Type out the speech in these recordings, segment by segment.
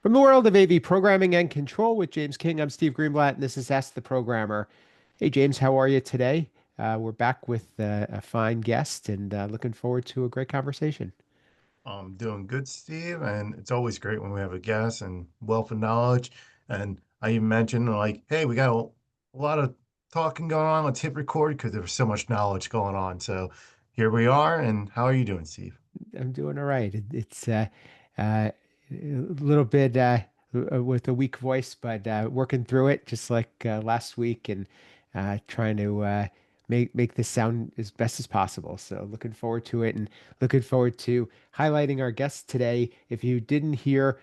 From the world of AV programming and control with James King, I'm Steve Greenblatt, and this is Ask the Programmer. Hey, James, how are you today? We're back with a fine guest and looking forward to a great conversation. I'm doing good, Steve, and it's always great when we have a guest and wealth of knowledge. And I even mentioned like, hey, we got a lot of talking going on. Let's hit record because there's so much knowledge going on. So here we are. And how are you doing, Steve? I'm doing all right. A little bit with a weak voice, but working through it just like last week and trying to make this sound as best as possible. So looking forward to it and looking forward to highlighting our guest today. If you didn't hear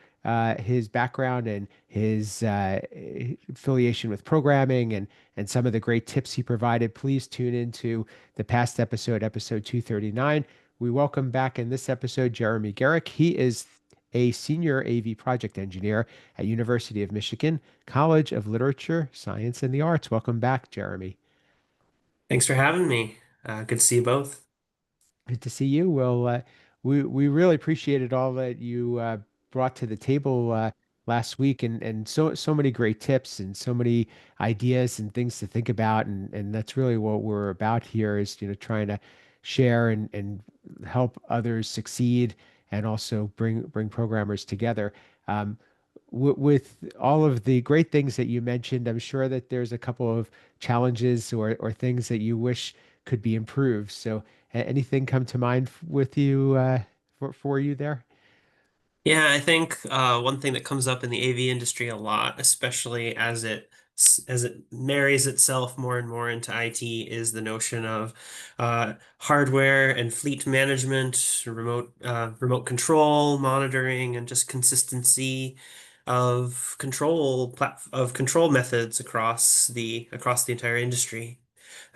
his background and his affiliation with programming and some of the great tips he provided, please tune into the past episode, episode 239. We welcome back in this episode Jeremy Gerick. He is a senior AV project engineer at University of Michigan College of Literature, Science, and the Arts. Welcome back, Jeremy. Thanks for having me. Good to see you both. Good to see you. Well, we really appreciated all that you brought to the table last week, and so many great tips and so many ideas and things to think about, and that's really what we're about here is trying to share and help others succeed, and also bring programmers together. Um, with all of the great things that you mentioned, I'm sure that there's a couple of challenges or things that you wish could be improved. So anything come to mind with you for you there? Yeah, I think one thing that comes up in the AV industry a lot, especially as it marries itself more and more into IT, is the notion of hardware and fleet management, remote control, monitoring, and just consistency of control methods across the entire industry.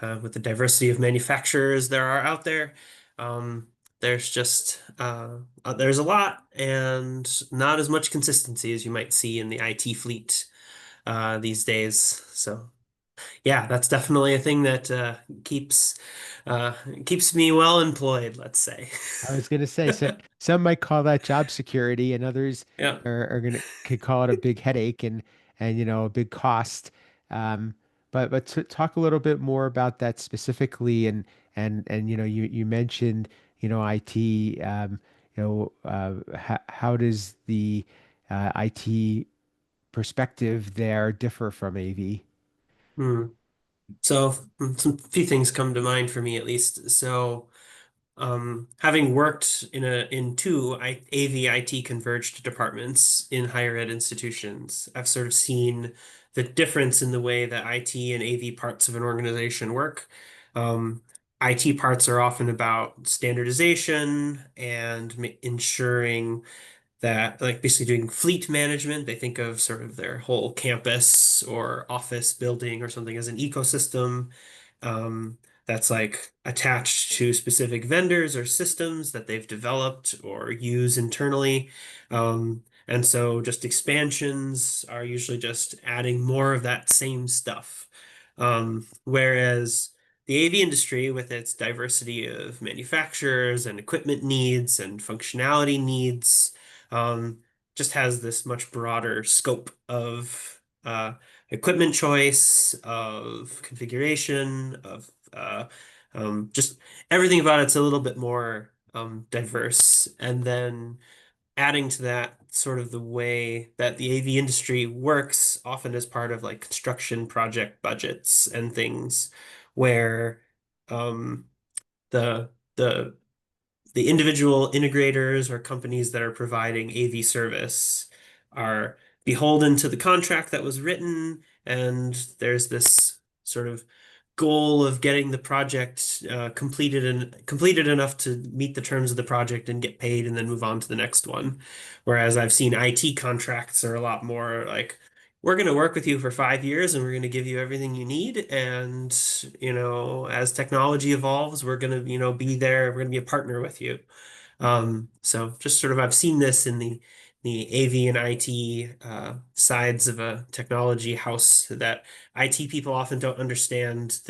With the diversity of manufacturers there are out there. Um, there's a lot and not as much consistency as you might see in the IT fleet these days. So yeah, that's definitely a thing that uh, keeps me well employed, let's say. I was gonna say, so some might call that job security, and others Yeah. are gonna could call it a big headache and a big cost. Um, but to talk a little bit more about that specifically, and you mentioned IT. How does the IT perspective there differ from AV? Hmm. So some few things come to mind for me at least. So having worked in two AV IT converged departments in higher ed institutions, I've sort of seen the difference in the way that IT and AV parts of an organization work. Um, IT parts are often about standardization and ensuring that, like, basically doing fleet management. They think of sort of their whole campus or office building or something as an ecosystem that's like attached to specific vendors or systems that they've developed or use internally. And so just expansions are usually just adding more of that same stuff. Whereas the AV industry, with its diversity of manufacturers and equipment needs and functionality needs, um, just has this much broader scope of equipment choice, of configuration, of just everything about it's a little bit more diverse. And then adding to that, sort of the way that the AV industry works, often as part of like construction project budgets and things, where um, the the the individual integrators or companies that are providing AV service are beholden to the contract that was written, and there's this sort of goal of getting the project completed enough to meet the terms of the project and get paid and then move on to the next one. Whereas I've seen IT contracts are a lot more like, we're going to work with you for 5 years and we're going to give you everything you need. And, as technology evolves, we're going to, be there. We're going to be a partner with you. So just sort of, I've seen this in the AV and IT sides of a technology house, that IT people often don't understand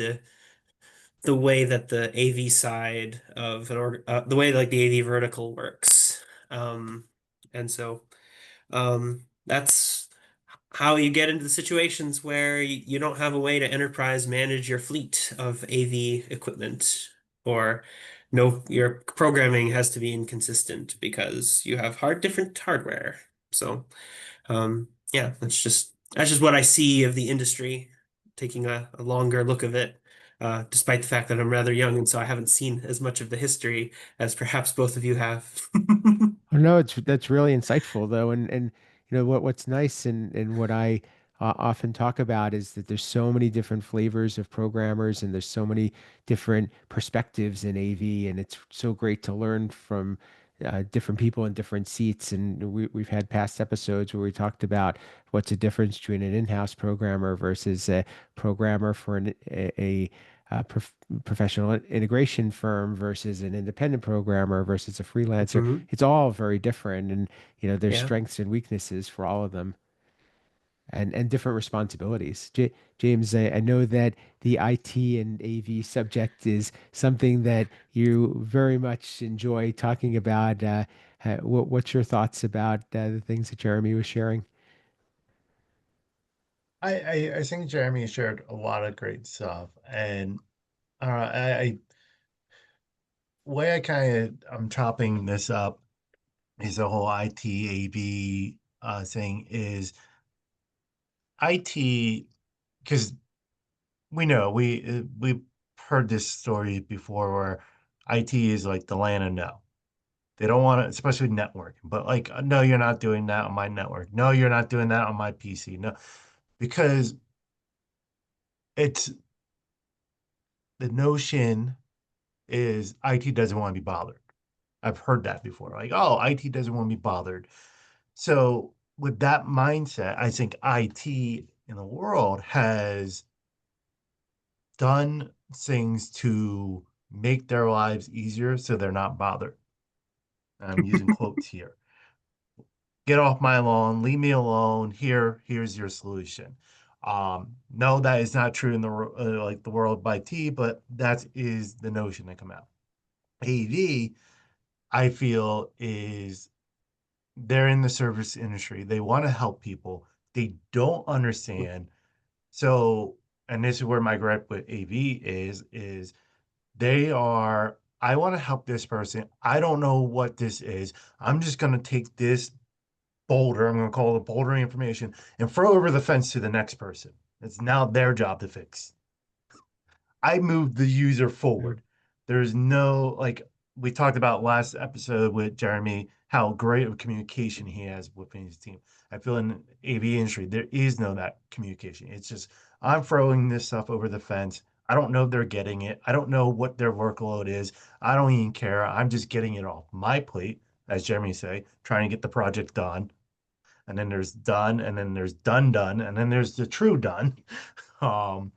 the way that the AV side of the way like the AV vertical works. Um, and so. that's how you get into the situations where you don't have a way to enterprise manage your fleet of AV equipment, or no, your programming has to be inconsistent because you have different hardware. So, yeah, that's just what I see of the industry, taking a longer look of it. Despite the fact that I'm rather young, and so I haven't seen as much of the history as perhaps both of you have. Oh, no, it's that's really insightful though, and what's nice and what I often talk about is that there's so many different flavors of programmers and there's so many different perspectives in AV, and it's so great to learn from different people in different seats. And we've had past episodes where we talked about what's the difference between an in-house programmer versus a programmer for a professional integration firm versus an independent programmer versus a freelancer. Mhm. It's all very different, and there's Yeah. strengths and weaknesses for all of them, and different responsibilities. James, I know that the IT and AV subject is something that you very much enjoy talking about. What's your thoughts about the things that Jeremy was sharing? I think Jeremy shared a lot of great stuff, and I way I kind of I'm chopping this up is the whole IT AV thing is IT because we know we've heard this story before where IT is like the land of no. They don't want to, especially networking, but like, no, you're not doing that on my network. No, you're not doing that on my PC. No, because it's the notion is IT doesn't want to be bothered. I've heard that before. Like, oh, IT doesn't want to be bothered. So with that mindset, I think IT in the world has done things to make their lives easier so they're not bothered. I'm using quotes here. Get off my lawn, leave me alone. Here's your solution. No, that is not true in the like the world of IT, but that is the notion that come out. AV, I feel, is they're in the service industry. They want to help people. They don't understand. So, and this is where my gripe with AV is they are, I want to help this person. I don't know what this is. I'm just going to take this boulder, I'm going to call it bouldering information, and throw over the fence to the next person. It's now their job to fix. I moved the user Yeah. forward. There's no like we talked about last episode with Jeremy how great of communication he has within his team. I feel in the AV industry there is no that communication. It's just I'm throwing this stuff over the fence. I don't know if they're getting it. I don't know what their workload is. I don't even care. I'm just getting it off my plate, as Jeremy say, trying to get the project done. And then there's done, and then there's done, and then there's the true done. Um,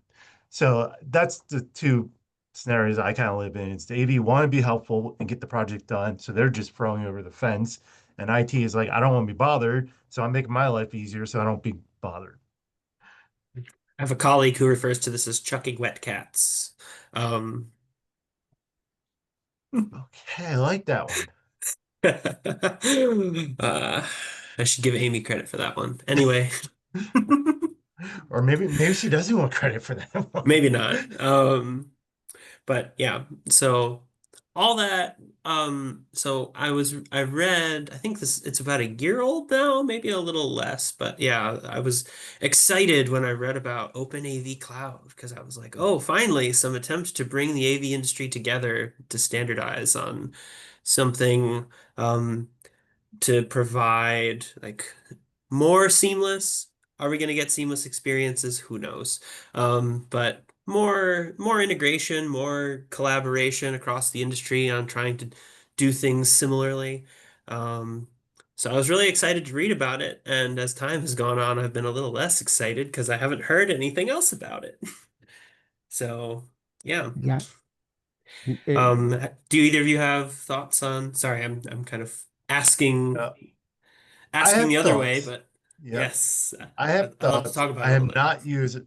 so that's the two scenarios I kind of live in. It's the AV want to be helpful and get the project done, so they're just throwing over the fence. And IT is like, I don't want to be bothered, so I'm making my life easier so I don't be bothered. I have a colleague who refers to this as chucking wet cats. Um, Okay, I like that one. uh, I should give Amy credit for that one. Anyway, Or maybe she doesn't want credit for that one. maybe not. But yeah, so all that. So I read, I think it's about a year old now, maybe a little less, but yeah, I was excited when I read about Open AV Cloud because I was like, oh, finally, some attempt to bring the AV industry together to standardize on something, to provide like more seamless. Are we going to get seamless experiences? Who knows? But more integration, more collaboration across the industry on trying to do things similarly. Um, so I was really excited to read about it, and as time has gone on, I've been a little less excited because I haven't heard anything else about it. So yeah. Yeah. It- Do either of you have thoughts on? Sorry, I'm kind of asking Uh, I asking the have other way, thoughts. but Yep, yes, I have I'd love to thoughts. talk about I it a little have bit. not used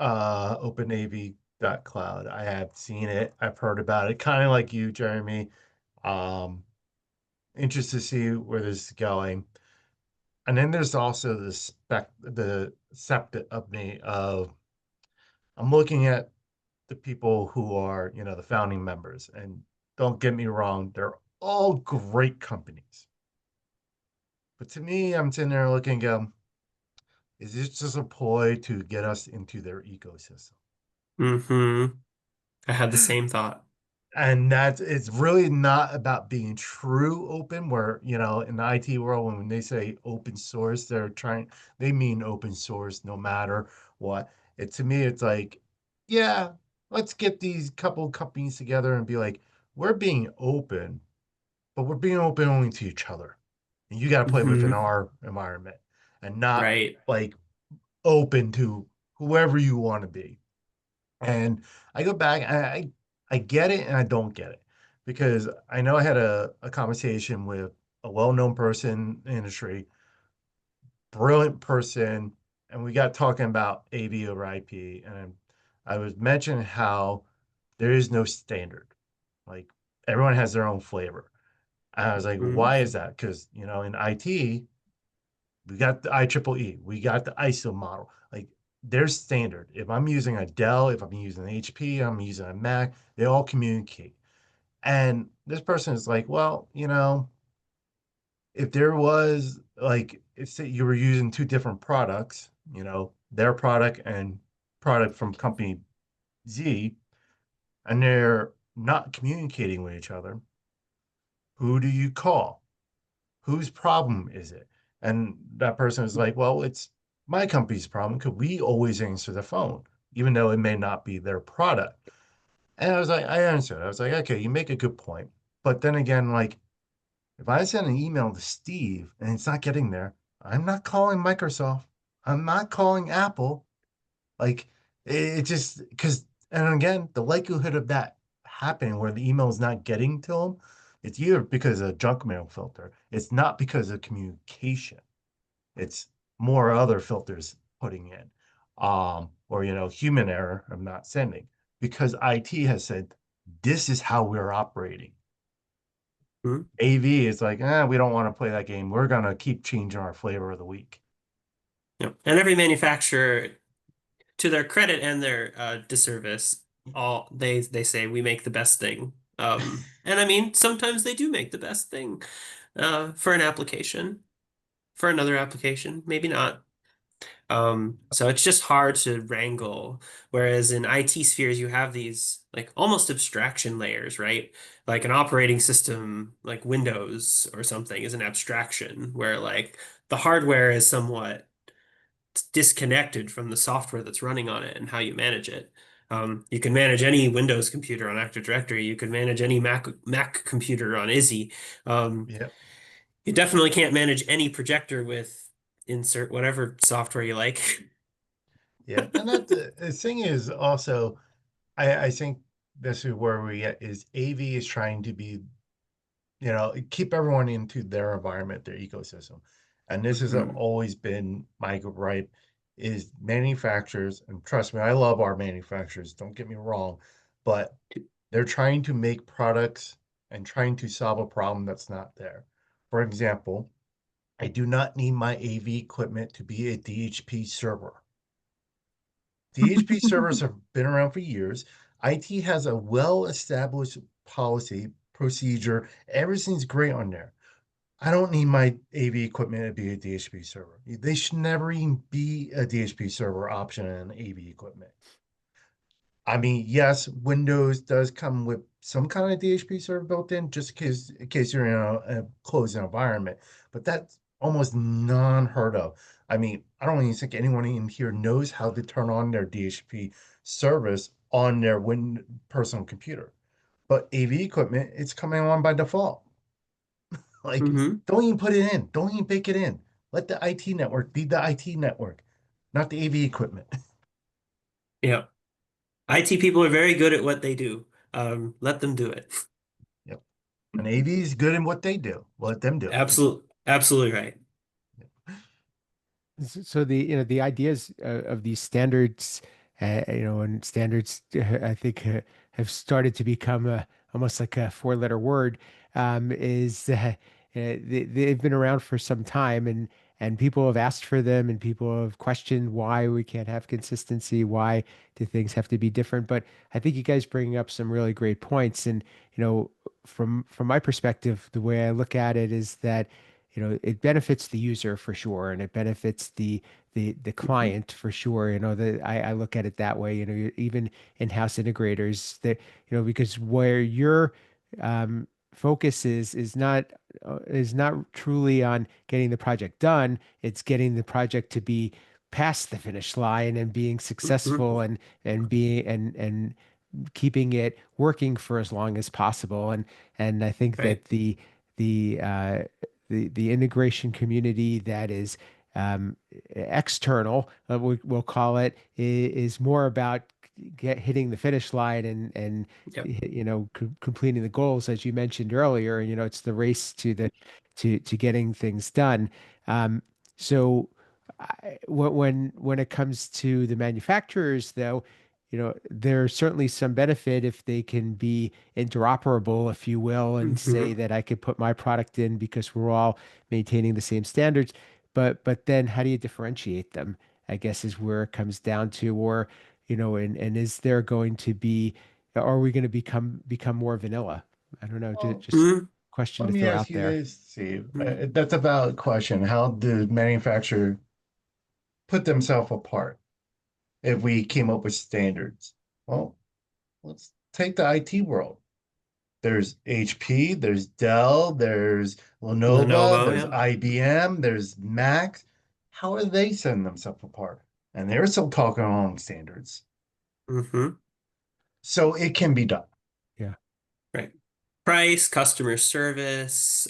OpenAV.cloud. I have seen it. I've heard about it. Kind of like you, Jeremy. Um, Interested to see where this is going. And then there's also the septic of me of I'm looking at the people who are, the founding members. And don't get me wrong, they're all great companies. But to me, I'm sitting there looking, is this just a ploy to get us into their ecosystem? Hmm. I had the same thought. And that's it's really not about being true open, where, in the IT world, when they say open source, they mean open source no matter what. To me, it's like, yeah, let's get these couple companies together and be like, we're being open, but we're being open only to each other. And you got to play within Hmm. our environment and not Right. like open to whoever you want to be. And I go back, I get it and I don't get it, because I know I had a conversation with a well-known person in the industry, brilliant person, and we got talking about AV over IP, and I was mentioning how there is no standard. Like, everyone has their own flavor. And I was like, Hmm. why is that? Because, in IT, we got the IEEE, we got the ISO model. Like, there's standard. If I'm using a Dell, if I'm using an HP, I'm using a Mac, they all communicate. And this person is like, well, if there was like, if you were using two different products, their product and product from company Z, and they're not communicating with each other, who do you call? Whose problem is it? And that person is like, well, it's my company's problem because we always answer the phone, even though it may not be their product. And I was like, I answered. I was like, okay, you make a good point. But then again, like, if I send an email to Steve and it's not getting there, I'm not calling Microsoft. I'm not calling Apple. Like, it just because, and again, the likelihood of that happening where the email is not getting to them, it's either because of junk mail filter. It's not because of communication. It's more other filters putting in, or human error of not sending, because IT has said this is how we're operating. AV is like, we don't want to play that game. We're gonna keep changing our flavor of the week. Yeah. And every manufacturer, to their credit and their disservice, all they say we make the best thing. And I mean, sometimes they do make the best thing for an application, for another application, maybe not. So it's just hard to wrangle. Whereas in IT spheres, you have these like almost abstraction layers, right? Like an operating system, like Windows or something, is an abstraction where like the hardware is somewhat disconnected from the software that's running on it and how you manage it. You can manage any Windows computer on Active Directory. You can manage any Mac computer on Izzy. Um, Yeah, you definitely can't manage any projector with insert whatever software you like. yeah. And that the thing is also, I think this is where we get is AV is trying to be, keep everyone into their environment, their ecosystem. And this has Mhm. always been my gripe is manufacturers, and trust me, I love our manufacturers, don't get me wrong, but they're trying to make products and trying to solve a problem that's not there. For example, I do not need my AV equipment to be a DHP server. DHP servers have been around for years. IT has a well-established policy, procedure. Everything's great on there. I don't need my AV equipment to be a DHP server. They should never even be a DHP server option in AV equipment. I mean, yes, Windows does come with some kind of DHP server built in, just in case you're in a closed environment, but that's almost non-heard of. I mean, I don't even think anyone in here knows how to turn on their DHP service on their personal computer. But AV equipment, it's coming on by default. Like, Hmm. don't even put it in. Don't even bake it in. Let the IT network be the IT network, not the AV equipment. Yeah. IT people are very good at what they do. Let them do it. Yep. And AV is good in what they do. Let them do it. Absolutely right. So the the ideas of these standards, and standards, I think have started to become almost like a four-letter word. Is they've been around for some time, and and people have asked for them, and people have questioned why we can't have consistency. Why do things have to be different? But I think you guys bring up some really great points. And from my perspective, the way I look at it is that it benefits the user for sure, and it benefits the Mhm. client for sure. I look at it that way. Even in-house integrators that because where your focus is not truly on getting the project done. It's getting the project to be past the finish line and being Mhm. successful and being and keeping it working for as long as possible. And I think Right. that the uh, the integration community that is external, we'll call it, is more about hitting the finish line and Yep. completing the goals as you mentioned earlier. It's the race to getting things done. So when it comes to the manufacturers, though, there's certainly some benefit if they can be interoperable, if you will, and say Hmm. that I could put my product in because we're all maintaining the same standards. But then how do you differentiate them? I guess is where it comes down to, or and is there going to be, are we going to become more vanilla? I don't know, Well, just question let to me throw ask out you there. this, Steve. Hmm. That's a valid question. How did manufacturer put themselves apart if we came up with standards? Well, let's take the IT world. There's HP, there's Dell, there's Lenovo, Lenovo, there's yeah. IBM, there's Mac. How are they setting themselves apart? And they're still talking along standards. Hmm. So it can be done. Yeah. Right. Price, customer service,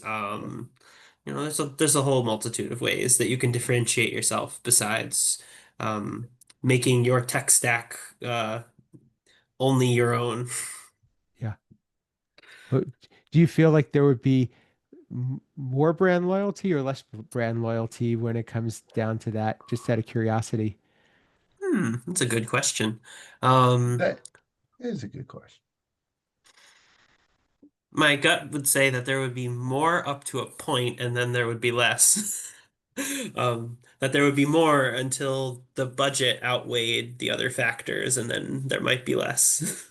there's a whole multitude of ways that you can differentiate yourself besides um, making your tech stack only your own. Yeah. But do you feel like there would be more brand loyalty or less brand loyalty when it comes down to that? Just out of curiosity. That's a good question. Um, That is a good question. my gut would say that there would be more up to a point, and then there would be less. That there would be more until the budget outweighed the other factors, and then there might be less.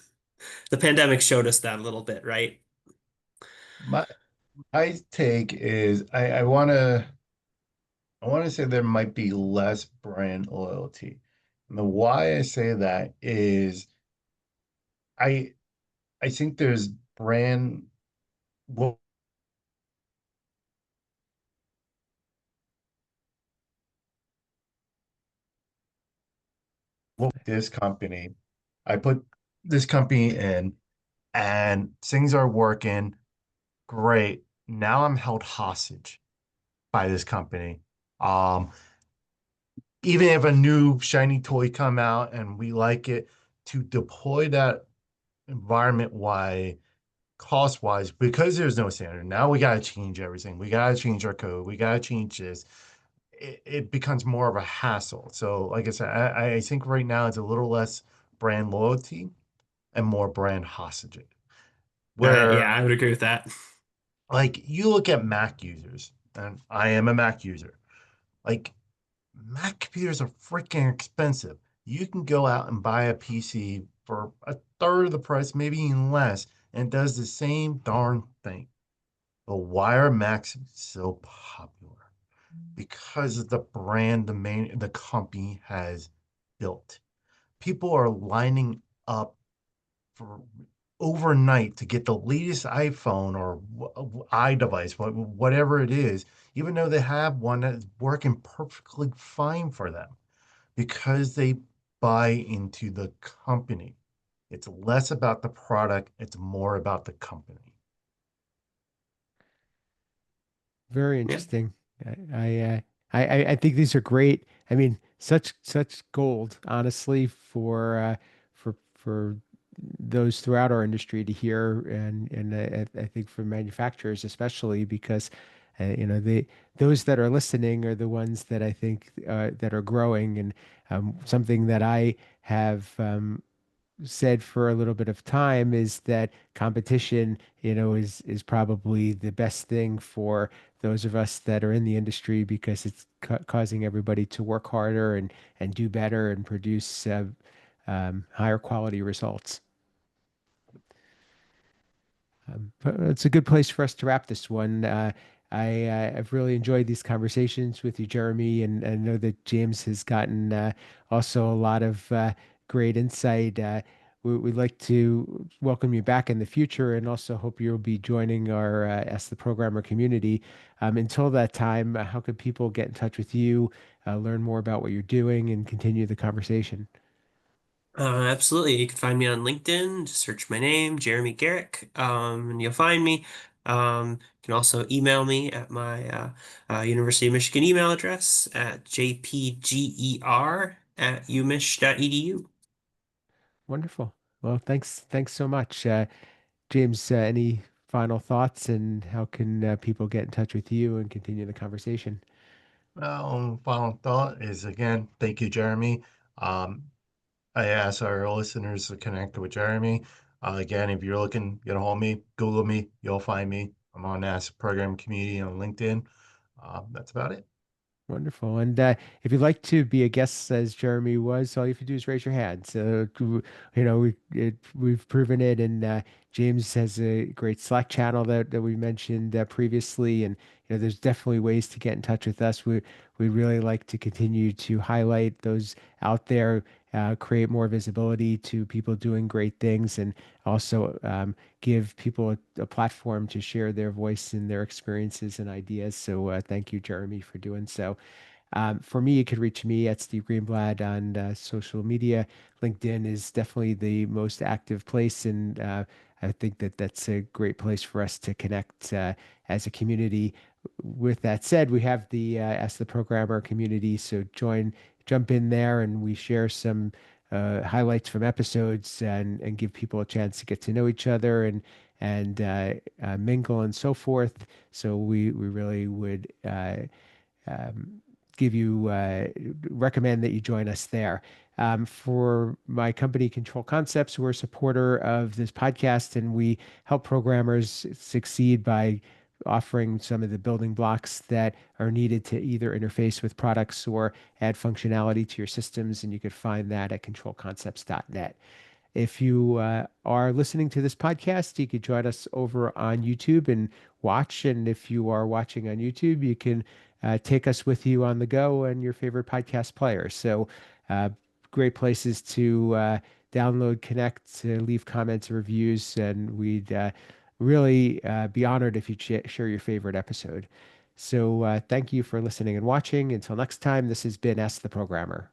The pandemic showed us that a little bit, right? My take is I want to say there might be less brand loyalty. And the why I say that is I I think there's brand well this company. I put this company in and things are working great. Now I'm held hostage by this company. Um, Even if a new shiny toy come out and we like it, to deploy that environment wide, cost wise, because there's no standard. Now we got to change everything. We got to change our code. We got to change this. It becomes more of a hassle. So, like I said, I think right now it's a little less brand loyalty and more brand hostage. Yeah, Where, I would agree with that. like, you look at Mac users, and I am a Mac user. Like, Mac computers are freaking expensive. You can go out and buy a PC for a third of the price, maybe even less, and it does the same darn thing. But why are Macs so popular? Because of the brand the company has built. People are lining up for overnight to get the latest iPhone or iDevice, whatever it is, even though they have one that's working perfectly fine for them because they buy into the company. It's less about the product, it's more about the company. Very Yeah. interesting. I think these are great. I mean, such gold, honestly, for those throughout our industry to hear, and I think for manufacturers especially, because those that are listening are the ones that I think that are growing, and something that I have said for a little bit of time is that competition, is probably the best thing those of us that are in the industry because it's causing everybody to work harder and do better and produce higher quality results. But it's a good place for us to wrap this one. I've really enjoyed these conversations with you, Jeremy, and I know that James has gotten also a lot of great insight. We'd like to welcome you back in the future and also hope you'll be joining our Ask the Programmer community. Until that time, how can people get in touch with you, learn more about what you're doing, and continue the conversation? Absolutely. You can find me on LinkedIn. Just search my name, Jeremy Gerick, and you'll find me. You can also email me at my University of Michigan email address at jpger@umich.edu. Wonderful. Well, thanks so much. James, any final thoughts and how can people get in touch with you and continue the conversation? Well, final thought is again, thank you, Jeremy. Um, I ask our listeners to connect with Jeremy. Again, if you're looking, get a hold of me, Google me, you'll find me. I'm on NASA Program Community on LinkedIn. That's about it. Wonderful. And if you'd like to be a guest, as Jeremy was, all you have to do is raise your hand. So, we've proven it. And James has a great Slack channel that we mentioned previously. And, there's definitely ways to get in touch with us. We really like to continue to highlight those out there, create more visibility to people doing great things, and also give people a platform to share their voice and their experiences and ideas. So thank you, Jeremy, for doing so. For me, you could reach me at Steve Greenblatt on social media. LinkedIn is definitely the most active place, and I think that that's a great place for us to connect as a community. With that said, we have the Ask the Programmer community, so jump in there, and we share some highlights from episodes and give people a chance to get to know each other and mingle and so forth. So we really would um, give you recommend that you join us there. For my company, Control Concepts, we're a supporter of this podcast, and we help programmers succeed by offering some of the building blocks that are needed to either interface with products or add functionality to your systems. And you could find that at controlconcepts.net. If you are listening to this podcast, you could join us over on YouTube and watch. And if you are watching on YouTube, you can take us with you on the go and your favorite podcast player. So, uh, great places to download, connect, leave comments, reviews, and we'd really be honored if you'd share your favorite episode. So, thank you for listening and watching. Until next time, this has been Ask the Programmer.